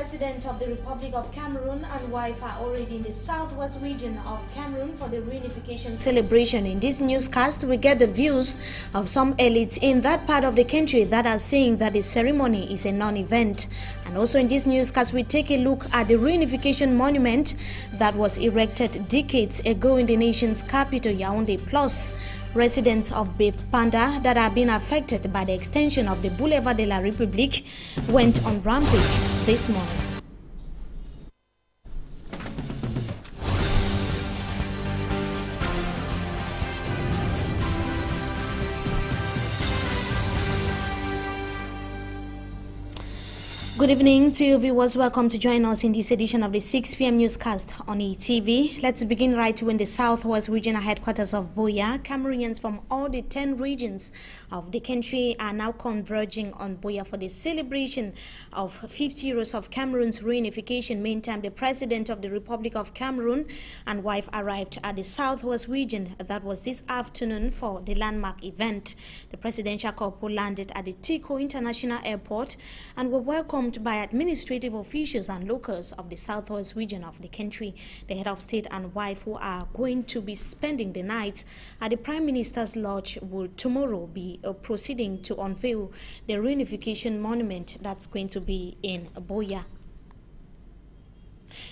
President of the Republic of Cameroon and wife are already in the southwest region of Cameroon for the reunification celebration. In this newscast, we get the views of some elites in that part of the country that are saying that the ceremony is a non-event. And also in this newscast, we take a look at the reunification monument that was erected decades ago in the nation's capital, Yaoundé, plus residents of Bepanda that have been affected by the extension of the Boulevard de la République went on rampage this morning. Good evening to you viewers. Welcome to join us in this edition of the 6 p.m. newscast on ETV. Let's begin right in the southwest regional headquarters of Buea. Cameroonians from all the 10 regions of the country are now converging on Buea for the celebration of 50 years of Cameroon's reunification. Meantime, the President of the Republic of Cameroon and wife arrived at the southwest region. That was this afternoon for the landmark event. The presidential couple landed at the Tico International Airport and were welcomed by administrative officials and locals of the southwest region of the country. The head of state and wife, who are going to be spending the night at the Prime Minister's Lodge, will tomorrow be proceeding to unveil the reunification monument that's going to be in Buea.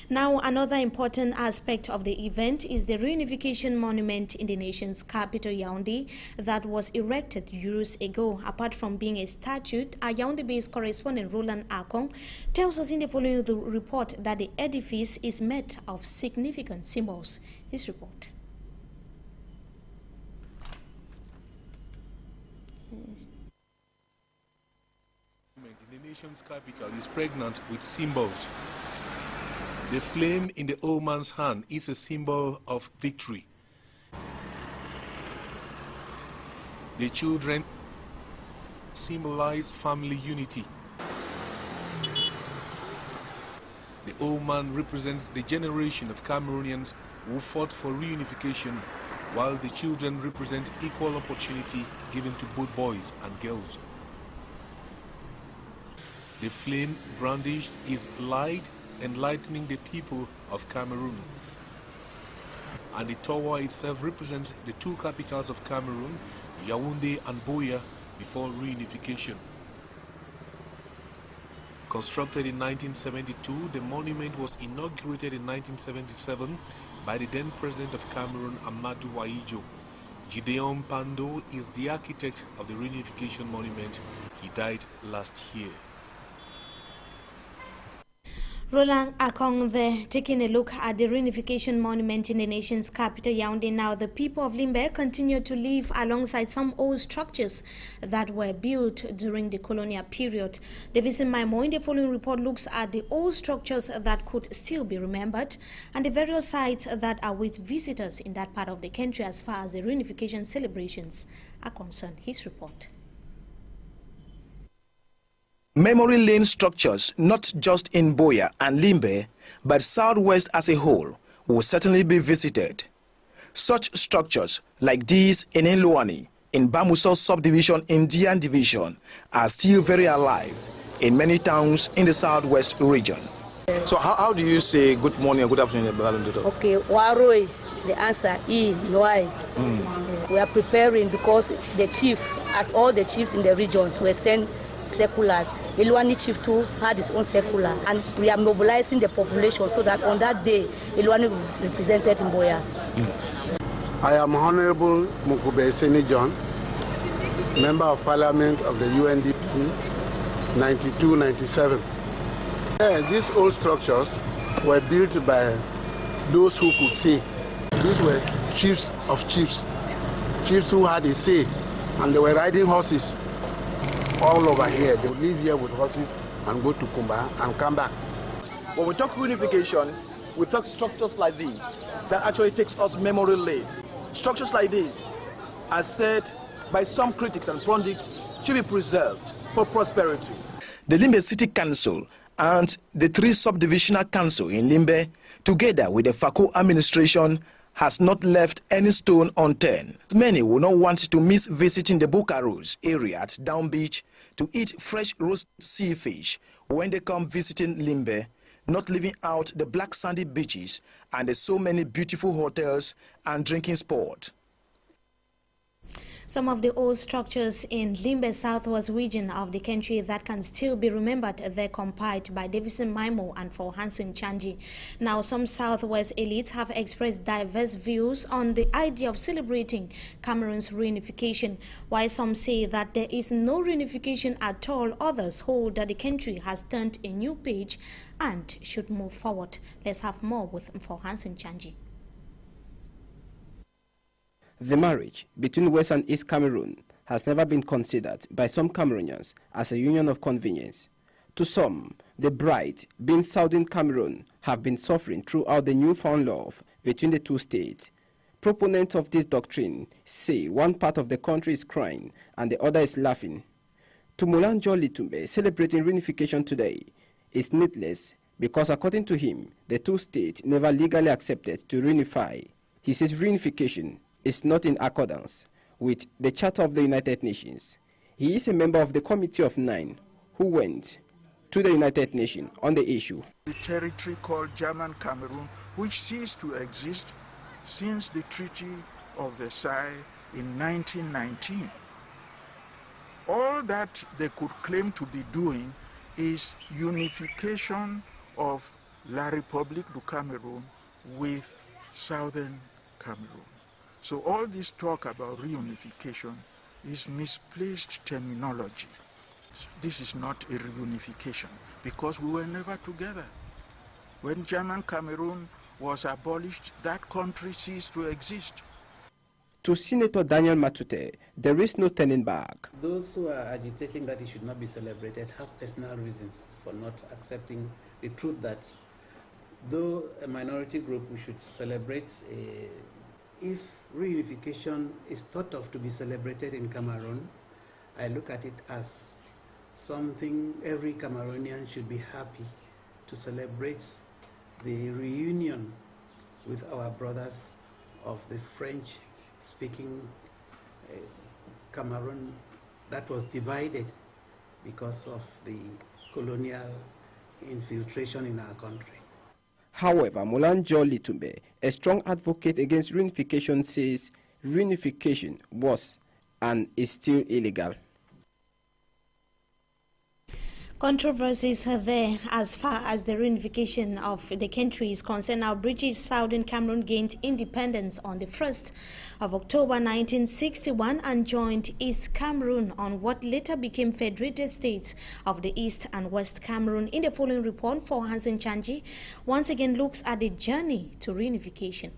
Now, another important aspect of the event is the reunification monument in the nation's capital, Yaoundé, that was erected years ago. Apart from being a statue, our Yaoundé-based correspondent Roland Akong tells us in the following report that the edifice is made of significant symbols. His report. In the nation's capital is pregnant with symbols. The flame in the old man's hand is a symbol of victory. The children symbolize family unity. The old man represents the generation of Cameroonians who fought for reunification, while the children represent equal opportunity given to both boys and girls. The flame brandished is light, enlightening the people of Cameroon. And the tower itself represents the two capitals of Cameroon, Yaoundé and Buea, before reunification. Constructed in 1972, the monument was inaugurated in 1977 by the then President of Cameroon, Amadou Ahidjo. Gideon Pando is the architect of the reunification monument. He died last year. Roland Akong there, taking a look at the reunification monument in the nation's capital, Yaoundé. Now, the people of Limbe continue to live alongside some old structures that were built during the colonial period. Davidson Maimo in the following report looks at the old structures that could still be remembered and the various sites that are with visitors in that part of the country as far as the reunification celebrations are concerned. His report. Memory lane structures, not just in Buea and Limbe, but southwest as a whole, will certainly be visited. Such structures, like these in Nluani, in Bamuso subdivision in Dian division, are still very alive in many towns in the southwest region. So how do you say good morning and good afternoon? Okay, Waroi, the answer is Noai. We are preparing because the chief, as all the chiefs in the regions, were sent circulars. Nluani chief too had his own circular, and we are mobilizing the population so that on that day Nluani will be represented in Buea. I am Honorable Mukube Seni John, Member of Parliament of the UNDP 92-97. These old structures were built by those who could see. These were chiefs of chiefs, chiefs who had a say, and they were riding horses all over here. They live here with horses and go to Kumba and come back. When we talk reunification, we talk structures like these. That actually takes us memory lane. Structures like this, as said by some critics and pundits, should be preserved for prosperity. The Limbe City Council and the 3 subdivisional council in Limbe, together with the Fako administration, has not left any stone unturned. Many will not want to miss visiting the Bukaros area at Down Beach to eat fresh roasted sea fish when they come visiting Limbe, not leaving out the black sandy beaches and the so many beautiful hotels and drinking spots. Some of the old structures in Limbe southwest region of the country that can still be remembered there compiled by Davison Maimo and for Hansen Chanji. Now, some southwest elites have expressed diverse views on the idea of celebrating Cameroon's reunification. While some say that there is no reunification at all, others hold that the country has turned a new page and should move forward. Let's have more with for Hansen Chanji. The marriage between West and East Cameroon has never been considered by some Cameroonians as a union of convenience. To some, the bride, being Southern Cameroon, have been suffering throughout the newfound love between the two states. Proponents of this doctrine say one part of the country is crying and the other is laughing. To Molanjo Litumbe, celebrating reunification today is needless because according to him, the two states never legally accepted to reunify. He says reunification is not in accordance with the Charter of the United Nations. He is a member of the Committee of 9 who went to the United Nations on the issue. The territory called German Cameroon, which ceased to exist since the Treaty of Versailles in 1919. All that they could claim to be doing is unification of La République du Cameroun with Southern Cameroon. So all this talk about reunification is misplaced terminology. This is not a reunification because we were never together. When German Cameroon was abolished, that country ceased to exist. To Senator Daniel Matute, there is no turning back. Those who are agitating that it should not be celebrated have personal reasons for not accepting the truth that though a minority group, we should celebrate if reunification is thought of to be celebrated in Cameroon. I look at it as something every Cameroonian should be happy to celebrate the reunion with our brothers of the French-speaking Cameroon that was divided because of the colonial infiltration in our country. However, Molanjo Litumbe, a strong advocate against reunification, says reunification was and is still illegal. Controversies are there as far as the reunification of the country is concerned. Now, British Southern Cameroon gained independence on the 1st of October 1961 and joined East Cameroon on what later became Federated States of the East and West Cameroon. In the following report, for Hansen Chanji once again looks at the journey to reunification.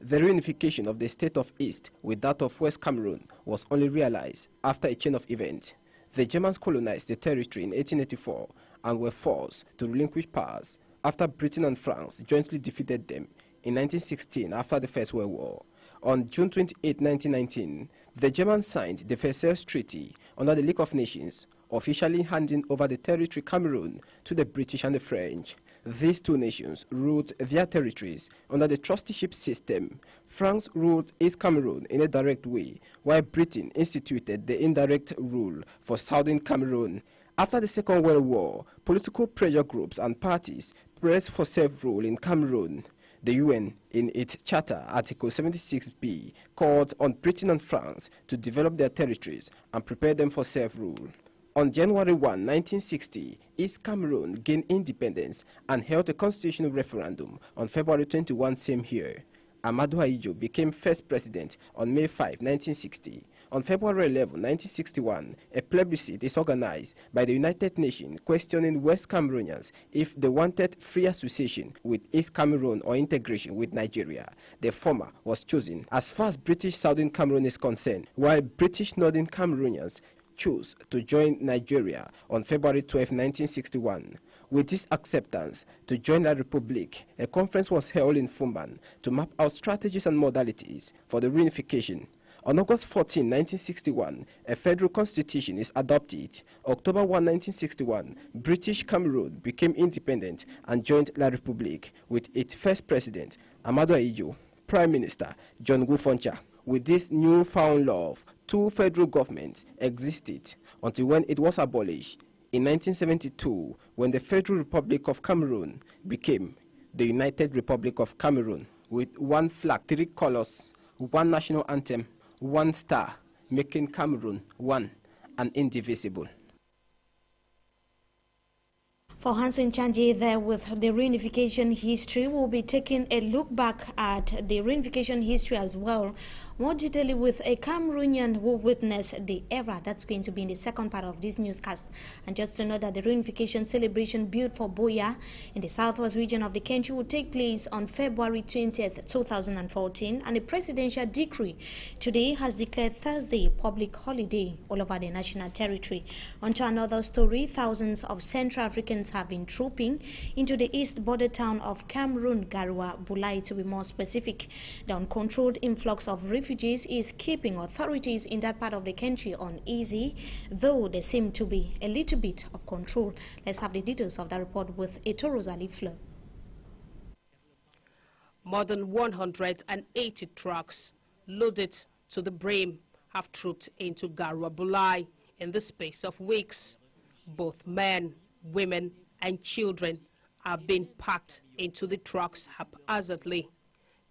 The reunification of the state of East with that of West Cameroon was only realized after a chain of events. The Germans colonized the territory in 1884 and were forced to relinquish powers after Britain and France jointly defeated them in 1916 after the First World War. On June 28, 1919, the Germans signed the Versailles Treaty under the League of Nations, officially handing over the territory Cameroon to the British and the French. These two nations ruled their territories under the trusteeship system. France ruled East Cameroon in a direct way, while Britain instituted the indirect rule for Southern Cameroon. After the Second World War, political pressure groups and parties pressed for self-rule in Cameroon. The UN, in its Charter, Article 76b, called on Britain and France to develop their territories and prepare them for self-rule. On January 1, 1960, East Cameroon gained independence and held a constitutional referendum on February 21 same year. Amadou Ahidjo became first president on May 5, 1960. On February 11, 1961, a plebiscite is organized by the United Nations questioning West Cameroonians if they wanted free association with East Cameroon or integration with Nigeria. The former was chosen as far as British Southern Cameroon is concerned, while British Northern Cameroonians chose to join Nigeria on February 12, 1961. With this acceptance to join La République, a conference was held in Fumban to map out strategies and modalities for the reunification. On August 14, 1961, a federal constitution is adopted. October 1, 1961, British Cameroon became independent and joined La République with its first president, Amadou Ahidjo, Prime Minister John Gufoncha. With this newfound love, two federal governments existed until when it was abolished in 1972, when the Federal Republic of Cameroon became the United Republic of Cameroon, with one flag, three colors, one national anthem, one star, making Cameroon one and indivisible. For Hansen Chanji there with the reunification history, we'll be taking a look back at the reunification history as well, more detailedly with a Cameroonian who witnessed the era. That's going to be in the second part of this newscast. And just to know that the reunification celebration built for Buea in the southwest region of the country will take place on February 20th, 2014, and a presidential decree today has declared Thursday public holiday all over the national territory. On to another story, thousands of Central Africans have been trooping into the east border town of Cameroon, Garoua Bulai to be more specific. The uncontrolled influx of refugees is keeping authorities in that part of the country uneasy, though there seem to be a little bit of control. Let's have the details of that report with Eto Rosalie Fleur. More than 180 trucks loaded to the brim have trooped into Garoua Bulai in the space of weeks. Both men, women and children are being packed into the trucks haphazardly,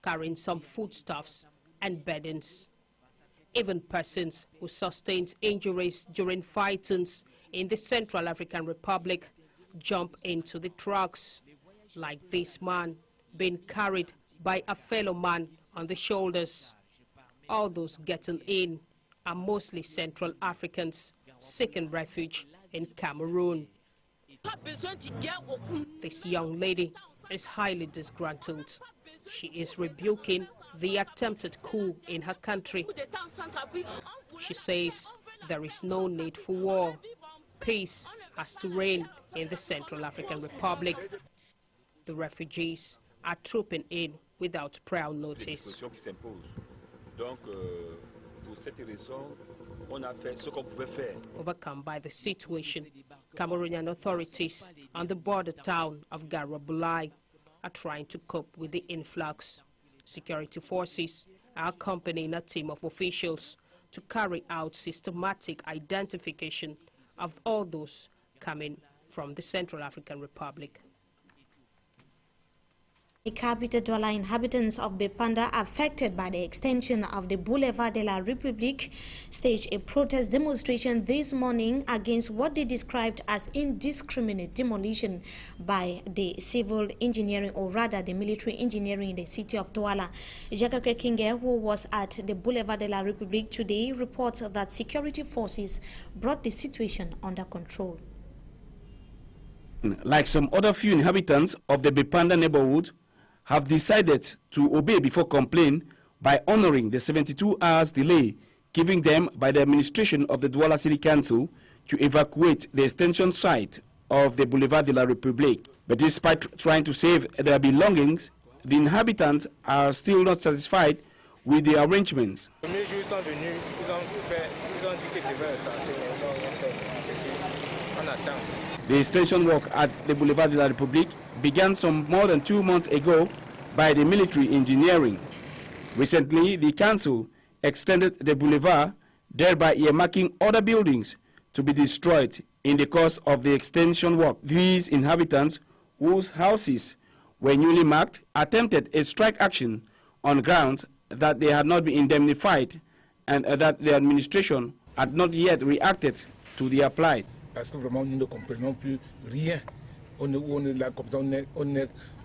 carrying some foodstuffs and burdens. Even persons who sustained injuries during fightings in the Central African Republic jump into the trucks, like this man being carried by a fellow man on the shoulders. All those getting in are mostly Central Africans seeking refuge in Cameroon. This young lady is highly disgruntled. She is rebuking the attempted coup in her country. She says there is no need for war. Peace has to reign in the Central African Republic. The refugees are trooping in without prior notice. Overcome by the situation, Cameroonian authorities on the border town of Garoua Bulai are trying to cope with the influx. Security forces are accompanying a team of officials to carry out systematic identification of all those coming from the Central African Republic. The Capita Douala inhabitants of Bepanda affected by the extension of the Boulevard de la République staged a protest demonstration this morning against what they described as indiscriminate demolition by the civil engineering, or rather the military engineering in the city of Douala. Jakake Kinge, who was at the Boulevard de la République today, reports that security forces brought the situation under control. Like some other few inhabitants of the Bepanda neighborhood, have decided to obey before complain by honoring the 72 hours delay given them by the administration of the Douala City Council to evacuate the extension site of the Boulevard de la République. But despite trying to save their belongings, the inhabitants are still not satisfied with the arrangements. The extension work at the Boulevard de la République began some more than 2 months ago by the military engineering. Recently, the council extended the boulevard, thereby earmarking other buildings to be destroyed in the course of the extension work. These inhabitants, whose houses were newly marked, attempted a strike action on grounds that they had not been indemnified and that the administration had not yet reacted to their plight. Parce que vraiment nous ne comprenons plus rien. On est là comme ça,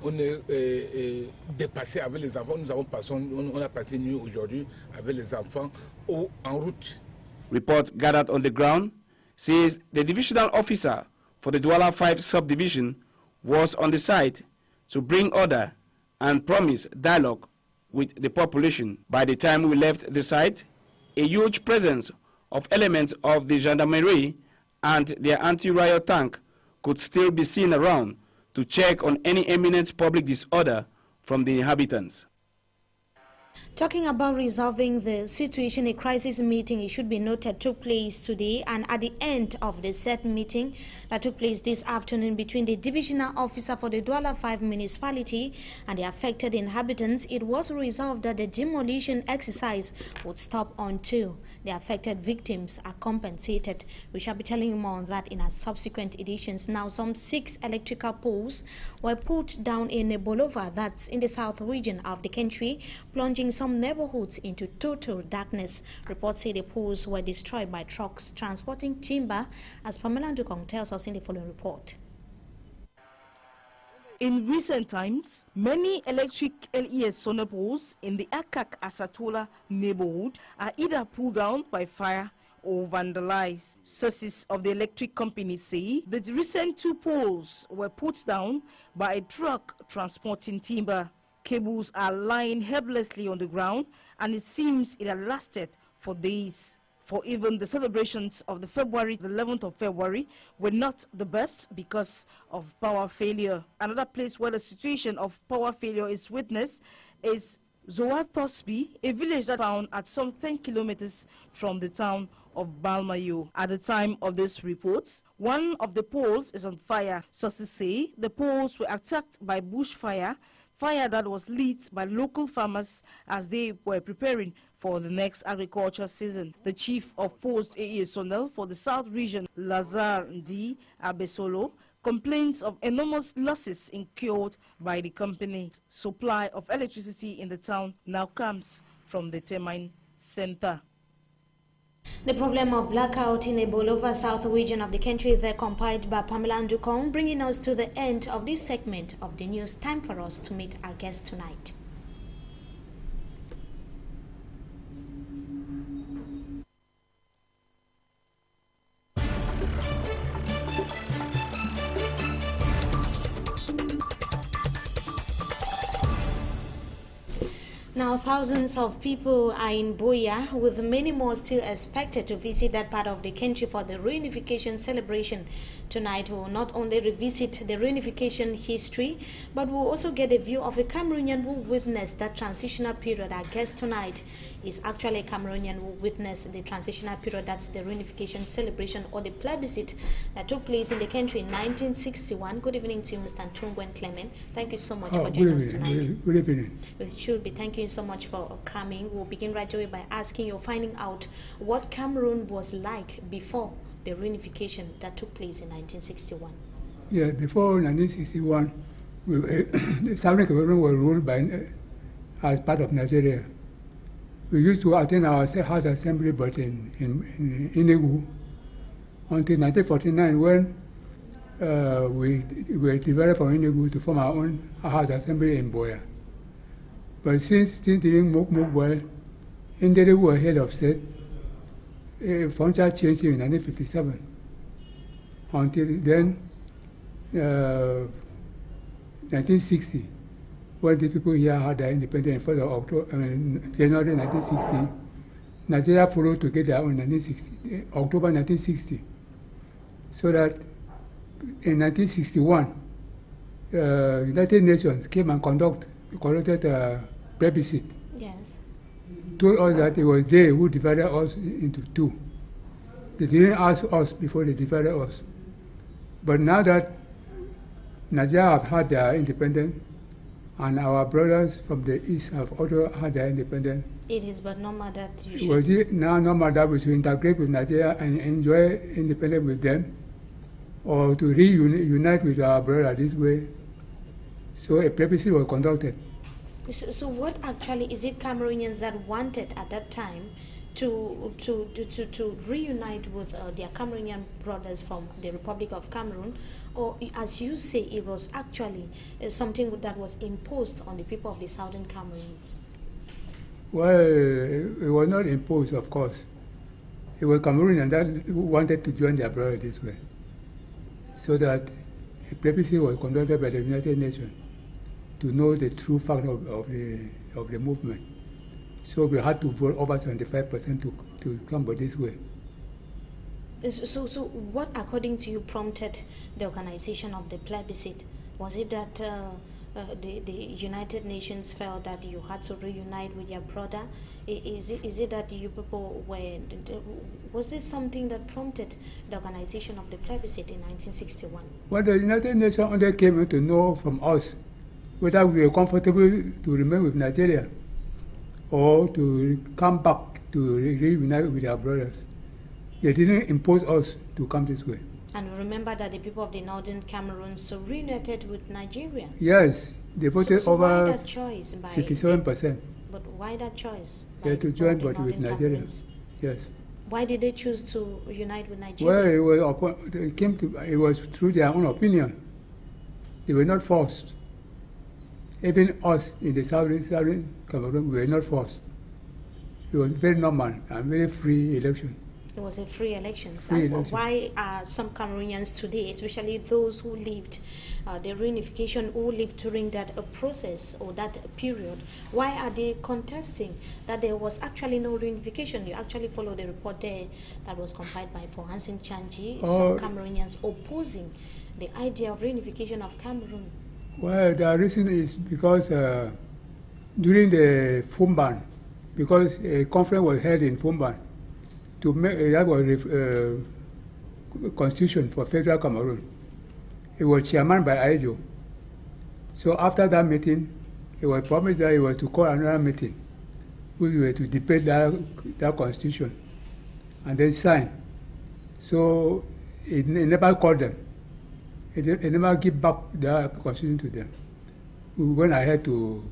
on est dépassé avec les enfants. Nous avons passé, on a passé une nuit aujourd'hui avec les enfants en route. Reports gathered on the ground says the divisional officer for the Douala 5 subdivision was on the site to bring order and promise dialogue with the population. By the time we left the site, a huge presence of elements of the gendarmerie and their anti-riot tank could still be seen around to check on any imminent public disorder from the inhabitants. Talking about resolving the situation, a crisis meeting, it should be noted, took place today, and at the end of the set meeting that took place this afternoon between the divisional officer for the Douala 5 municipality and the affected inhabitants, it was resolved that the demolition exercise would stop until the affected victims are compensated. We shall be telling you more on that in our subsequent editions. Now, some 6 electrical poles were put down in Bolova, that's in the south region of the country, plunging some neighborhoods into total darkness. Reports say the poles were destroyed by trucks transporting timber, as Pamela Ndukong tells us in the following report. In recent times, many electric LES solar poles in the Akak Asatola neighborhood are either pulled down by fire or vandalized. Sources of the electric company say the recent 2 poles were put down by a truck transporting timber. Cables are lying helplessly on the ground, and it seems it had lasted for days. For even the celebrations of the 11th of February were not the best because of power failure. Another place where the situation of power failure is witnessed is Zoa Thosby, a village that found at some 10 kilometers from the town of Balmayo. At the time of this report, one of the poles is on fire. Sources say the poles were attacked by bushfire, fire that was lit by local farmers as they were preparing for the next agriculture season. The chief of post AES Sonel for the South region, Lazar D. Abesolo, complains of enormous losses incurred by the company. Supply of electricity in the town now comes from the Temine Center. The problem of blackout in the Bolova South region of the country is there compiled by Pamela Ndukong, bringing us to the end of this segment of the news. Time for us to meet our guest tonight. Now, thousands of people are in Buea, with many more still expected to visit that part of the country for the reunification celebration. Tonight, we will not only revisit the reunification history, but we'll also get a view of a Cameroonian who witnessed that transitional period. Our guest tonight is actually a Cameroonian who witnessed the transitional period, that's the reunification celebration or the plebiscite that took place in the country in 1961. Good evening to you, Mr. Ntungwen Clement. Thank you so much for joining us tonight. Good evening. We should be thanking you so much for coming. We'll begin right away by asking you, finding out what Cameroon was like before the reunification that took place in 1961. Yeah, before 1961, the Southern Cameroon was ruled by as part of Nigeria. We used to attend our House Assembly, but in Enugu, until 1949, when we were divided from Enugu to form our own House Assembly in Buea. But since things didn't move well, Enugu was head of state. Function changed in 1957. Until then, 1960, when the people here had their independence, 1st of October, January 1960, Nigeria followed to get their own October 1960. So that in 1961, United Nations came and conducted a plebiscite. Yes. Told us that it was they who divided us into 2. They didn't ask us before they divided us. But now that Nigeria have had their independence, and our brothers from the east have also had their independence, it is but normal that you should... Was it now normal that we should integrate with Nigeria and enjoy independence with them, or to reunite with our brother this way? So a plebiscite was conducted. So what actually is it Cameroonians that wanted at that time to reunite with their Cameroonian brothers from the Republic of Cameroon, or as you say, it was actually something that was imposed on the people of the Southern Cameroons? Well, it was not imposed, of course. It was Cameroonians that wanted to join their brother this way, so that a plebiscite was conducted by the United Nations to know the true fact of the movement. So we had to vote over 75% to come by this way. So what, according to you, prompted the organization of the plebiscite? Was it that the United Nations felt that you had to reunite with your brother. Is it that you people were, was this something that prompted the organization of the plebiscite in 1961? Well, the United Nations only came to know from us whether we were comfortable to remain with Nigeria or to come back to reunite with our brothers. They didn't impose us to come this way. And remember that the people of the northern Cameroon so reunited with Nigeria. Yes, they voted so over why that choice by 57%. But why that choice? They had to join, but with Nigeria. Yes. Why did they choose to unite with Nigeria? Well, it was through their own opinion. They were not forced. Even us in the southern Cameroon, we were not forced. It was very normal and very free election. It was a free election. Why are some Cameroonians today, especially those who lived the reunification, who lived during that process or that period, why are they contesting that there was actually no reunification? You actually follow the report there that was compiled by Fohansin Chanji, some Cameroonians opposing the idea of reunification of Cameroon. Well, the reason is because during the Fumban, because a conference was held in Fumban, to make that was constitution for federal Cameroon. It was chairman by Aidjo. So after that meeting, it was promised that it was to call another meeting, which were to debate that constitution, and then sign. So it never called them. It never give back the constitution to them. We went ahead to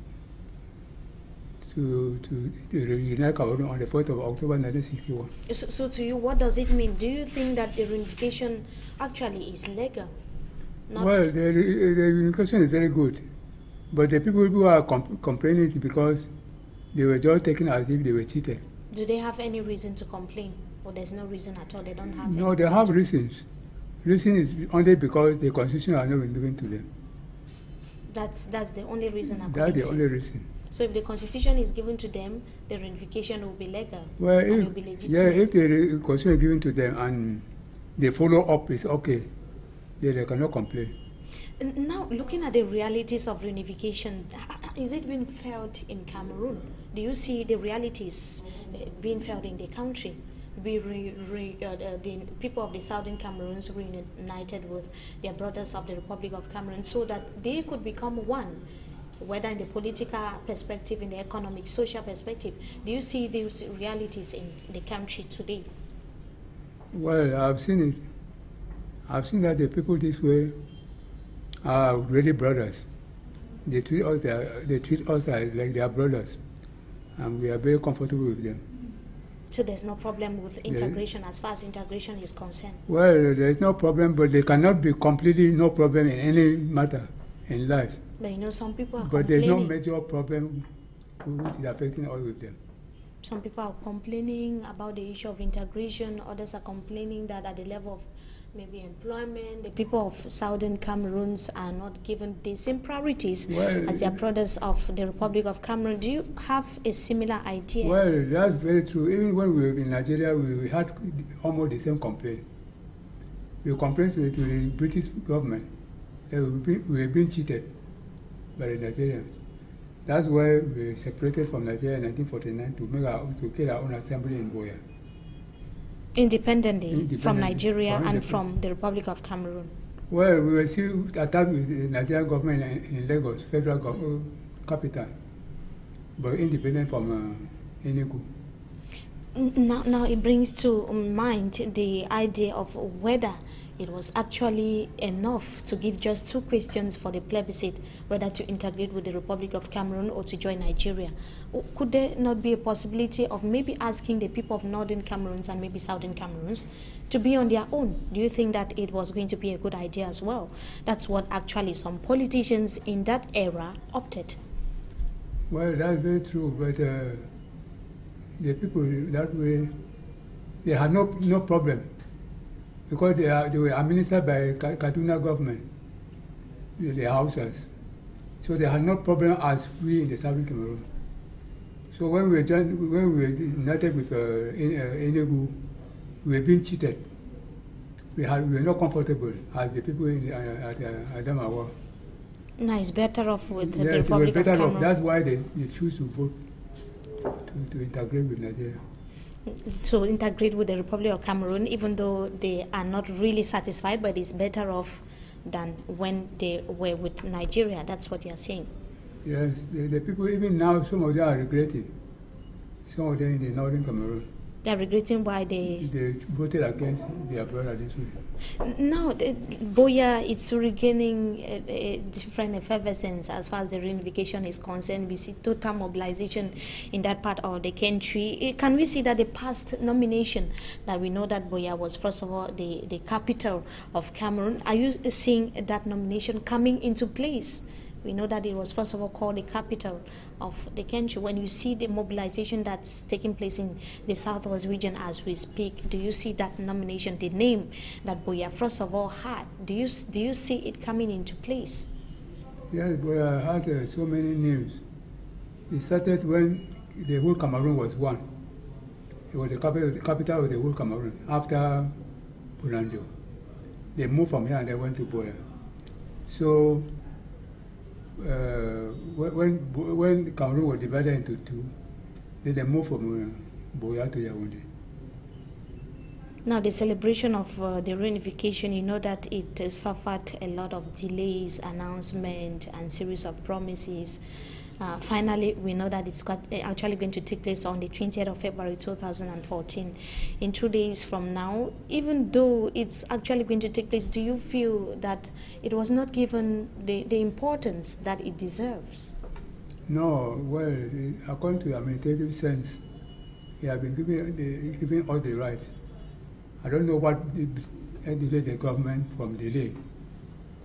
reunite Cameroon on the 4th of October 1961. So to you, what does it mean? Do you think that the reunification actually is legal? Well, the reunification is very good, but the people who are complaining is because they were just taken as if they were cheated. Do they have any reason to complain, or there's no reason at all? They don't have. No, they have reasons. Reason is only because the constitution has not been given to them. That's the only reason. That's the only reason. So if the constitution is given to them, the reunification will be legal. Well, and will be legitimate. If the constitution is given to them and they follow up, it's okay. They cannot complain. Now, looking at the realities of reunification, is it being felt in Cameroon? Do you see the realities being felt in the country? The people of the southern Cameroons reunited with their brothers of the Republic of Cameroon so that they could become one, whether in the political perspective, in the economic, social perspective. Do you see these realities in the country today? Well, I've seen it. I've seen that the people this way are really brothers. They treat us like their brothers, and we are very comfortable with them. So there's no problem with integration as far as integration is concerned? Well, there's no problem, but there cannot be completely no problem in any matter in life. But you know, some people are but complaining. There's no major problem which is affecting all of them. Some people are complaining about the issue of integration. Others are complaining that at the level of maybe employment, the people of southern Cameroons are not given the same priorities as their brothers of the Republic of Cameroon. Do you have a similar idea? Well, that's very true. Even when we were in Nigeria, we had almost the same complaint. We complained to the British government that we were being cheated by the Nigerians. That's why we separated from Nigeria in 1949 to get our own assembly in Buea. Independently from Nigeria and from the Republic of Cameroon? Well, we were still attacked with the Nigerian government in Lagos, federal capital, but independent from Enugu. Now it brings to mind the idea of whether it was actually enough to give just 2 questions for the plebiscite, whether to integrate with the Republic of Cameroon or to join Nigeria. Could there not be a possibility of maybe asking the people of northern Cameroons and maybe southern Cameroons to be on their own? Do you think that it was going to be a good idea as well? That's what actually some politicians in that era opted. Well, that's very true, but the people that way, they had no problem, because they were administered by Kaduna government, the houses. So they had no problem as we in the southern Cameroon. So when we were united with Enugu, we were being cheated. We were not comfortable as the people at Adamawa. No, it's better off with the Yes, Republic of better Cameroon. off. That's why they choose to vote to integrate with Nigeria. To integrate with the Republic of Cameroon, even though they are not really satisfied, but it's better off than when they were with Nigeria. That's what you are saying. Yes, the people, even now, some of them are regretting. Some of them in the northern Cameroon. They are regretting why they voted against their brother this way. No, Buea is regaining a different effervescence as far as the reunification is concerned. We see total mobilization in that part of the country. Can we see that the past nomination, that we know that Buea was, first of all, the capital of Cameroon, are you seeing that nomination coming into place? We know that it was, first of all, called the capital of the country. When you see the mobilization that's taking place in the southwest region as we speak, do you see that nomination, the name that Buea, first of all, had? Do you see it coming into place? Yes, Buea had so many names. It started when the whole Cameroon was one. It was the capital of the whole Cameroon. After Bounanjo, they moved from here and they went to Buea. So when Cameroon was divided into two, then they moved from Buea to Yaoundé. Now, the celebration of the reunification, you know that it suffered a lot of delays, announcement, and series of promises. Finally, we know that it's actually going to take place on the 20th of February 2014. In 2 days from now, even though it's actually going to take place, do you feel that it was not given the importance that it deserves? No, well, according to the administrative sense, he has been given all the rights. I don't know what delayed the government from delay.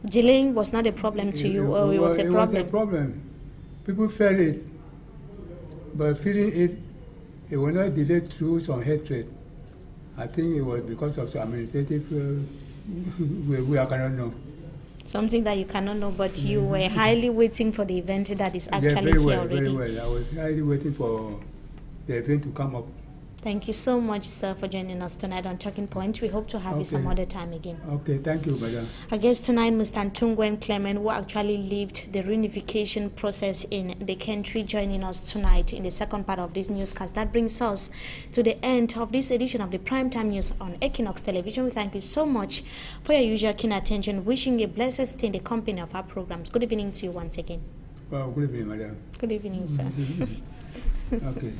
Delaying was not a problem to you, or it was a problem? It was a problem. People felt it, but feeling it, it was not delayed through some hatred. I think it was because of the administrative, we cannot know. Something that you cannot know, but you were highly waiting for the event that is actually very here already. Very well. I was highly waiting for the event to come up. Thank you so much, sir, for joining us tonight on Talking Point. We hope to have you some other time again. Okay, thank you, madam. Our guest tonight, Mr. Ntungwen Clement, who actually lived the reunification process in the country, joining us tonight in the second part of this newscast. That brings us to the end of this edition of the Primetime News on Equinox Television. We thank you so much for your usual keen attention. Wishing you a blessed stay in the company of our programs. Good evening to you once again. Well, good evening, madam. Good evening, sir. Okay.